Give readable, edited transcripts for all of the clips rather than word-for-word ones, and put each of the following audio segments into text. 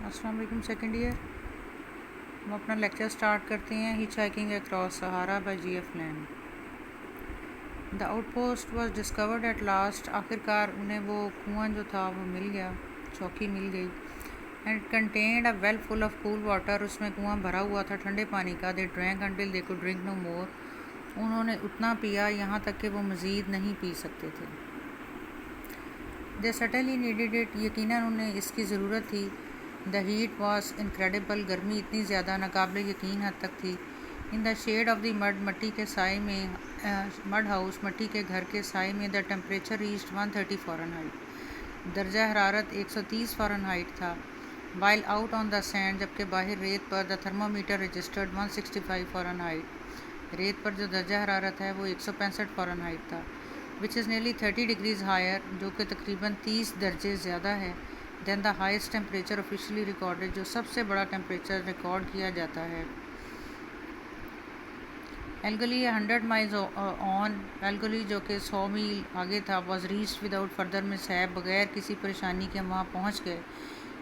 अस्सलाम वालेकुम second year. हम अपना लेक्चर स्टार्ट करते हैं। Hitchhiking across Sahara by G.F. Land. The outpost was discovered at last. आखिरकार उन्हें वो कुआं जो था वो मिल गया, चौकी मिल गई। And contained a well full of cool water. उसमें कुआं भरा हुआ था ठंडे पानी का। They drank until they could drink no more. उन्होंने उतना पिया यहाँ तक कि वो मज़ीद नहीं पी सकते थे। They certainly needed it. यकीनन उन्हें इसकी ज़रूरत थी। The heat was incredible. गर्मी इतनी ज़्यादा नाकाबिल यकीन हद तक थी। In the shade of the mud. मट्टी के साए में, मड हाउस मट्टी के घर के साए में द टेम्परेचर रीच्ड 130 फ़ारेनहाइट। दर्जा हरारत 130 फ़ारेनहाइट था। While out on the sand. जबकि बाहर रेत पर द थर्मामीटर रजिस्टर्ड 165 फ़ारेनहाइट। रेत पर जो दर्जा हरारत है वो 165 फ़ारेनहाइट था। Which is nearly 30 degrees higher, जो कि तकरीबन 30 दर्जे ज़्यादा है than the highest temperature officially recorded, जो सबसे बड़ा टेम्परेचर रिकॉर्ड किया जाता है। एल्गली 100 माइल्स ऑन। एल्गली जो कि 100 मील आगे था, was reached without further mishap. बगैर किसी परेशानी के हम वहाँ पहुँच गए।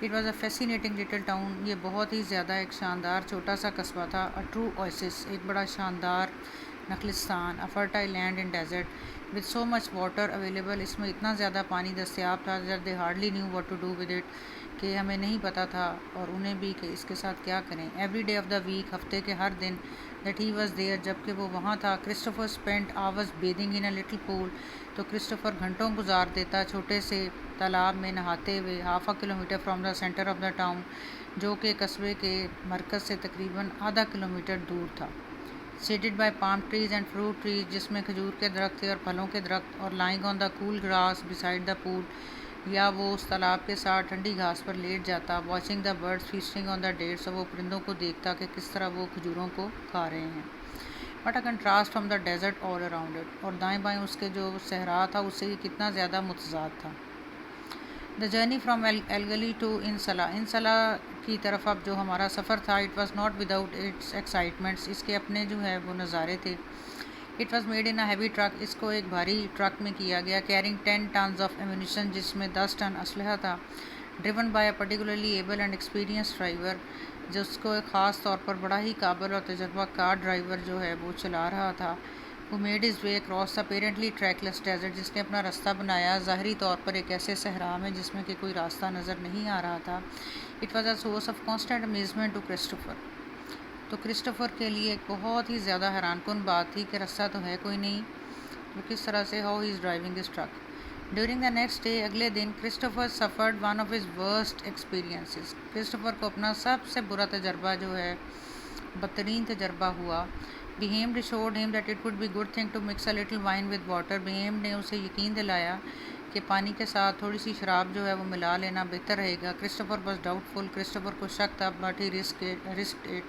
It was a fascinating little town. ये बहुत ही ज़्यादा एक शानदार छोटा सा कस्बा था। अ ट्रू ओएसिस, एक बड़ा शानदार नखलिस्तान। A fertile land in desert with so much water available. इसमें इतना ज़्यादा पानी दस्तियाब था that they hardly knew what to do with it, कि हमें नहीं पता था और उन्हें भी कि इसके साथ क्या करें। Every day of the week, हफ्ते के हर दिन, दैट ही वॉज देयर, जबकि वो वहाँ था। Christopher spent hours bathing in a little pool. तो क्रिस्टोफर घंटों गुजार देता छोटे से तालाब में नहाते हुए। Half a kilometre from the centre of the town, जो कि कस्बे के मरकज़ से तकरीबन आधा किलोमीटर दूर था। Shaded by palm trees and fruit trees, जिसमें खजूर के दरख्त थे और फलों के दरख्त। और lying on the cool grass beside the pool, या वो उस तालाब के साथ ठंडी घास पर लेट जाता। Watching the birds feasting on the dates, और वो परिंदों को देखता कि किस तरह वो खजूरों को खा रहे हैं। But a contrast from the desert all around it. और दाएं बाएं उसके जो सहरा था उससे ये कितना ज़्यादा मुतज़ाद था। The journey from El Golea to In Salah. In Salah की तरफ अब जो हमारा सफ़र था, it was not without its excitements. इसके अपने जो है वो नज़ारे थे। It was made in a heavy truck. इसको एक भारी ट्रक में किया गया। कैरिंग 10 टन्स ऑफ एम्यूनिशन, जिसमें 10 टन असलहा था। Driven by a particularly able and experience driver, जिसको एक ख़ास तौर पर बड़ा ही काबिल और तजर्बाकार ड्राइवर जो है वो चला रहा था। वो made his way cross apparently trackless desert, जिसने अपना रास्ता बनाया ज़ाहरी तौर पर एक ऐसे सहरा में जिसमें कि कोई रास्ता नज़र नहीं आ रहा था। It was a source of constant amazement to Christopher. तो क्रिस्टोफर के लिए एक बहुत ही ज़्यादा हैरानकुन बात थी कि रास्ता तो है कोई नहीं, तो किस तरह से how he is driving this truck. During the next day, अगले दिन, Christopher suffered one of his worst experiences. Christopher को अपना सबसे बुरा तजर्बा जो है, बदतरीन तजर्बा हुआ। Behemed showed him that it would be good thing to mix a little wine with water. Behemed ने उसे यकीन दिलाया कि पानी के साथ थोड़ी सी शराब जो है वो मिला लेना बेहतर रहेगा। Christopher was doubtful. क्रिस्टोफर को शक था, बट ही रिस्क इट,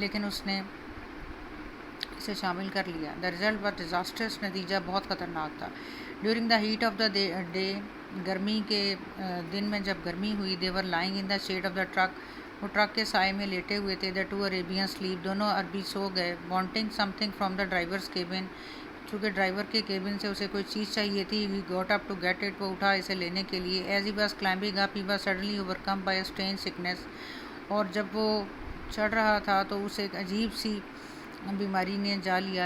लेकिन उसने इसे शामिल कर लिया। The result was disasters. नतीजा बहुत ख़तरनाक था। During the heat of the day, गर्मी के दिन में जब गर्मी हुई, they were lying in the shade of the truck. वो ट्रक के साए में लेटे हुए थे। द टू अरेबियन स्लीप, दोनों अरबी सो गए। Wanting something from the driver's cabin, चूँकि ड्राइवर के केबिन से उसे कोई चीज़ चाहिए थी। He got up to get it, वो उठा इसे लेने के लिए। As he was climbing up, he was suddenly overcome by a strange sickness. और जब वो चढ़ रहा था तो उसे एक अजीब सी बीमारी ने जा लिया।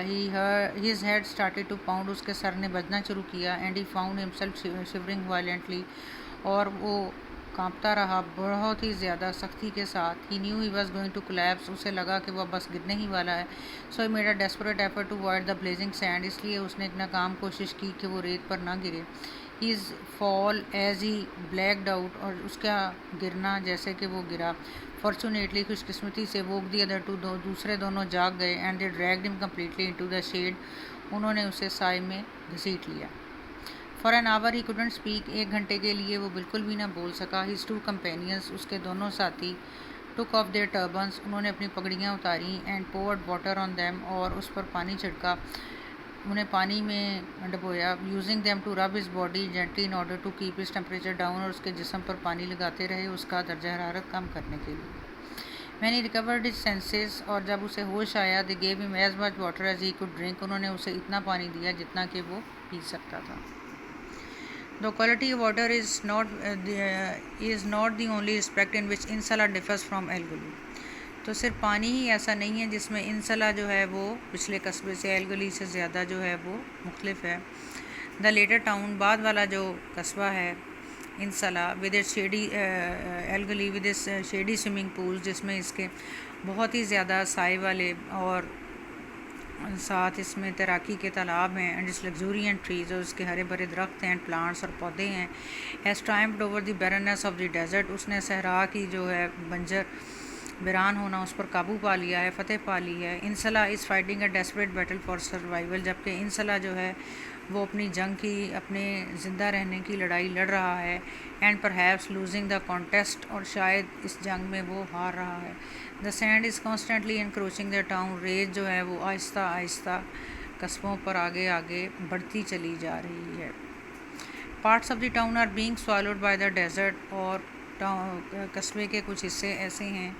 His head started to pound, उसके सर ने बजना शुरू किया। And he found himself shivering violently, और वो कांपता रहा बहुत ही ज़्यादा सख्ती के साथ। He knew he was going to collapse, उसे लगा कि वह बस गिरने ही वाला है। So he made a desperate effort to avoid the blazing sand, इसलिए उसने एक नाकाम कोशिश की कि वो रेत पर ना गिरे। His fall as he blacked out, और उसका गिरना जैसे कि वो गिरा। फॉर्चुनेटली, खुशकिस्मती से, वो दी अदर टू, दूसरे दोनों जाग गए। And they dragged him completely into the shade, उन्होंने उसे साए में घसीट लिया। For an hour he couldn't speak, 1 घंटे के लिए वो बिल्कुल भी ना बोल सका। हिज टू कंपेनियंस, उसके दोनों साथी, टुक ऑफ देयर टर्बन्स, उन्होंने अपनी पगड़ियाँ उतारी। And poured water on them, और उस पर पानी छिड़का, उन्हें पानी में डुबोया। Using them to rub his body gently in order to keep his temperature down, और उसके जिस्म पर पानी लगाते रहे उसका दर्जा हरारत कम करने के लिए। मैंने ही रिकवर्ड हिज सेंसेस, और जब उसे होश आया, they gave him as much water as he could drink, उन्होंने उसे इतना पानी दिया जितना कि वो पी सकता था। The quality of water is not the only aspect in which insala differs from Al-Ghulu. तो सिर्फ पानी ही ऐसा नहीं है जिसमें इंसला जो है वो पिछले कस्बे से एल-गली से ज़्यादा जो है वो मुख्तलिफ है. द लेटर टाउन, बाद वाला जो कस्बा है In Salah, with its shady El Golea with its shady swimming pools, जिसमें इसके बहुत ही ज़्यादा साए वाले और साथ इसमें तैराकी के तालाब हैं. एंड इट्स लग्जूरियंट ट्रीज, और उसके हरे भरे दरख्त हैं, प्लांट्स और पौधे हैं. Has triumphed over the barrenness of the desert, उसने सहरा की जो है बंजर वीरान होना उस पर काबू पा लिया है, फ़तेह पा ली है. In Salah is fighting a desperate battle for survival, जबकि इंसला जो है वो अपनी जंग की, अपने ज़िंदा रहने की लड़ाई लड़ रहा है. And perhaps losing the contest, और शायद इस जंग में वो हार रहा है. The sand is constantly encroaching the town, रेत जो है वो आहिस्ता आहिस्ता कस्बों पर आगे आगे बढ़ती चली जा रही है. Parts of the town are being swallowed by the desert, और कस्बे के कुछ हिस्से ऐसे हैं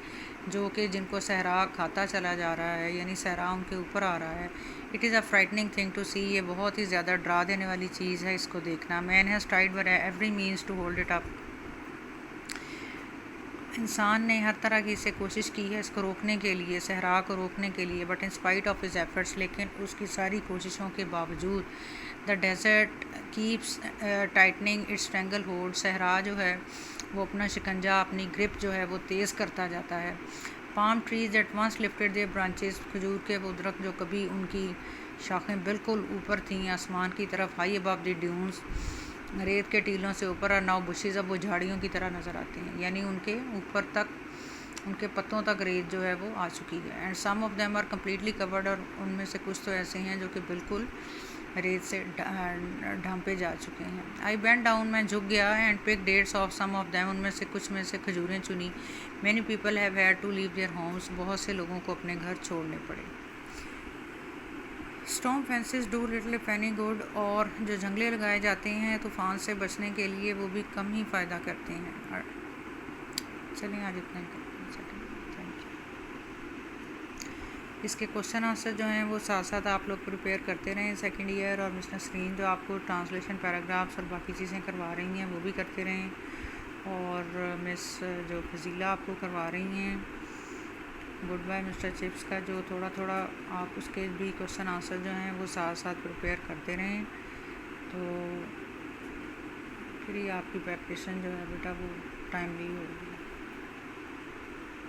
जो कि जिनको सहरा खाता चला जा रहा है, यानी सहरा उनके ऊपर आ रहा है. It is a frightening thing to see, ये बहुत ही ज़्यादा डरा देने वाली चीज़ है इसको देखना. Man has tried by every means to hold it up, इंसान ने हर तरह की इससे कोशिश की है इसको रोकने के लिए, सहरा को रोकने के लिए. But in spite of his efforts, लेकिन उसकी सारी कोशिशों के बावजूद, the desert keeps tightening its stranglehold, सहरा जो है वो अपना शिकंजा, अपनी ग्रिप जो है वो तेज़ करता जाता है. Palm trees at once lifted their branches, खजूर के वो दरख्त जो कभी उनकी शाखें बिल्कुल ऊपर थीं आसमान की तरफ, हाई अबव द ड्यून्स, रेत के टीलों से ऊपर, और नाउ बुशेज, अब वो झाड़ियों की तरह नज़र आती हैं, यानी उनके ऊपर तक, उनके पत्तों तक रेत जो है वो आ चुकी है. And some of them are completely covered, और उनमें से कुछ तो ऐसे हैं जो कि बिल्कुल रेत से ढांपे जा चुके हैं. आई बेंट डाउन, मैं झुक गया. And pick dates of some of them, उनमें से कुछ में से खजूरें चुनी. Many people have had to leave their homes, बहुत से लोगों को अपने घर छोड़ने पड़े. Storm fences do little if any good, और जो जंगले लगाए जाते हैं तूफ़ान से बचने के लिए वो भी कम ही फ़ायदा करते हैं. चलिए आज इतना ही करते हैं. इसके क्वेश्चन आंसर जो हैं वो साथ साथ आप लोग प्रिपेयर करते रहें. सेकंड ईयर और मिस नसरीन जो आपको ट्रांसलेशन पैराग्राफ्स और बाकी चीज़ें करवा रही हैं वो भी करते रहें. और मिस जो फजीला आपको करवा रही हैं गुड बाय मिस्टर चिप्स का, जो थोड़ा थोड़ा आप उसके भी क्वेश्चन आंसर जो हैं वो साथ साथ प्रिपेयर करते रहें, तो फिर ही आपकी प्रैक्टिसन जो है बेटा वो टाइमली होगी.